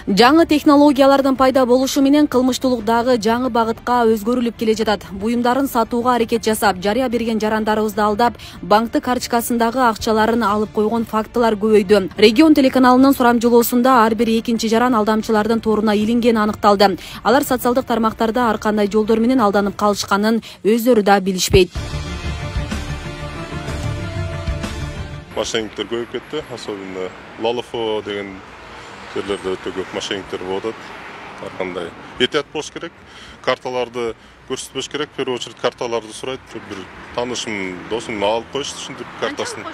Жаңы технологиялардын пайда болушу менен кылмыштуулук дагы жаңы багытка өзгөрүлүп келе жатат. Буюмдарын сатууга аракет жасап, жарыя берген жарандарыбызды алдап, банктык карточкасындагы акчаларын алып койгон фактылар көбөйдү. Регион телеканалынын сурамжылоосунда ар бир экинчи жаран алдамчылардын торуна илингени аныкталды. Алар социалдык тармактарда ар кандай жолдор менен алданып калышканын өздөрү да билишпейт. Мошенниктер көбөйүп кетти, особенно Лалофо деген жерлерде өтө көп мошенниктер болот. Ар кандай этият болуш керек, карталарды көрсөтпөш керек. В первую очередь карталарды сурайт. Бир таанышым, досум алып коюшту ушинтип картасын.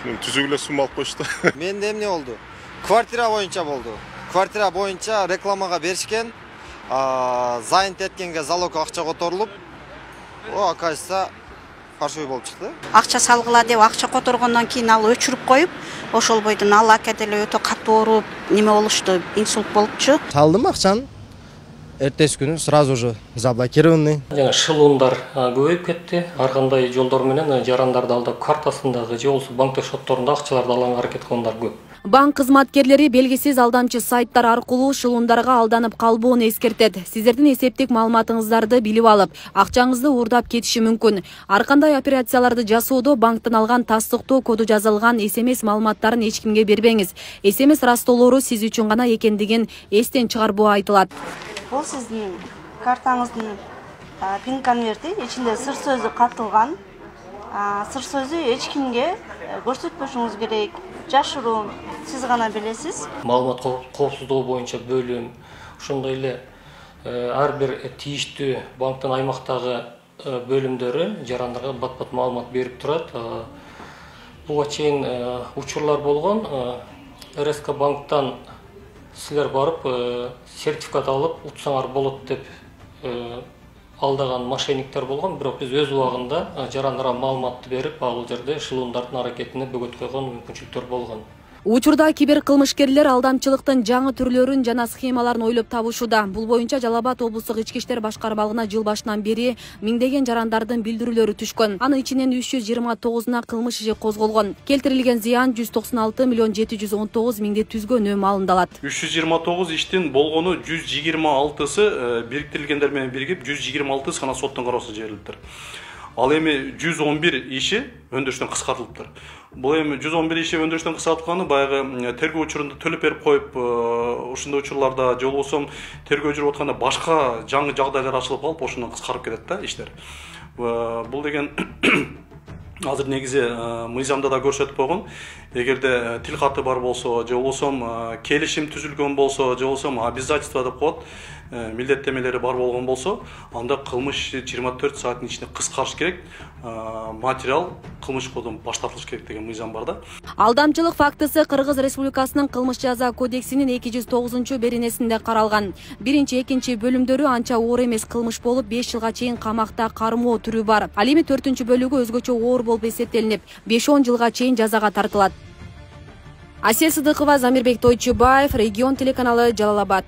Түзүгүлө сум алып коюшту. Менде эмне болду? Квартира боюнча болду. Квартира боюнча рекламага беришкен, занят эткенге залог акча которулуп, оказывается фаршой болуп чыкты. Акча салгыла деп акча которгондон кийин ал өчүрүп коюп, ошол бойдон ал ака деле өтө катуу ооруп, неме болушту, инсульт болупчу. Салдым акчаны. Эртеси күнү сразу же заблокированный. Жана шылуундар көбөйүп кетти. Ар кандай жолдор менен жарандарды алдап картасындагы же болбосо банктык шотторунда акчаларды алганга аракет кылгандар көп. Банк кызматкерлери белгисиз алдамчы сайттар аркылуу шылуундарга алданып калбоону эскертет. Сиздердин эсептик маалыматыңыздарды билип алып, акчаңызды уурдап кетиши мүмкүн. Ар кандай операцияларды жасоодо банктан алган тастыктоо коду жазылган SMS маалыматтарын эч кимге бербеңиз. SMS растоолору сиз үчүн гана экендигин эстен чыгарбоо айтылат. Бул сиздин картаңыздын пин конверти, ичинде сыр сөзү катылган. Сыр сөзү эч кимге көрсөтпөшүңүз керек. Жашыруун, сиз гана билесиз. Маалымат коопсуздугу боюнча бөлүм, ошондой эле ар бир тийиштүү банктын аймактагы бөлүмдөрү жарандарга бат-бат маалымат берип турат. Буга чейин учурлар болгон. РСК банктан силер барып сертификат алып утсаңар болот деп алдаган мошенниктер болгон, бирок биз өз убагында жарандарга маалыматты берип, бул жерде шылуундардын аракетине бөгөт койгон мүмкүнчүлүктөр болгон. Учурда кибер кылмышкерлер алдамчылыктын жаңы түрлөрүн жана схемаларын ойлоп табышууда. Бул боюнча Жалал Абад облустук ички иштер башкармалыгына жыл башынан бери миңдеген жарандардын билдирүүлөрү түшкөн. Анын ичинен 329 кылмыш иши козголгон. Келтирилген зыян 196 миллион 719 миңди түзгөнү маалымдалат. 329 иштин болгону 126сы бириктирилгендер менен биригип, 126сы гана соттун кароосуна жиберилиптир. Ал эми 111 иши өндүрүштөн кыскартылыптыр. Бул эми 111 иши өндүрүштөн кыскартылганы баягы тергөө учурунда төлөп берип коюп, ушундай учурларда же болбосо тергөө жүрүп атканда башка жаңы жагдайлар ачылып калып, ошондон кыскарып кетет да иштер. Бул деген азыр негизи мыйзамда да көрсөтүп койгон. Эгерде тил каты бар болсо, же болбосо келишим түзүлгөн болсо, же болбосо обязательство деп коет, милдеттемелери бар болгон болсо, анда кылмыш 24 сааттын ичинде кыскарыш керек, материал кылмыш кодон баш тартылыш керек деген мыйзам бар да. Алдамчылык фактысы Кыргыз Республикасынын кылмыш жаза кодексинин 209-беренесинде каралган. Биринчи, экинчи бөлүмдөрү анча оор эмес кылмыш болуп, 5 жылга чейин камакта кармоо түрү бар. Ал эми 4-бөлүгү өзгөчө оор болуп эсептелинип, 5-10 жылга чейин жазага тартылат. Асия Сыдыкова, Замирбек Тойчубаев, Регион телеканалы, Жалал Абад.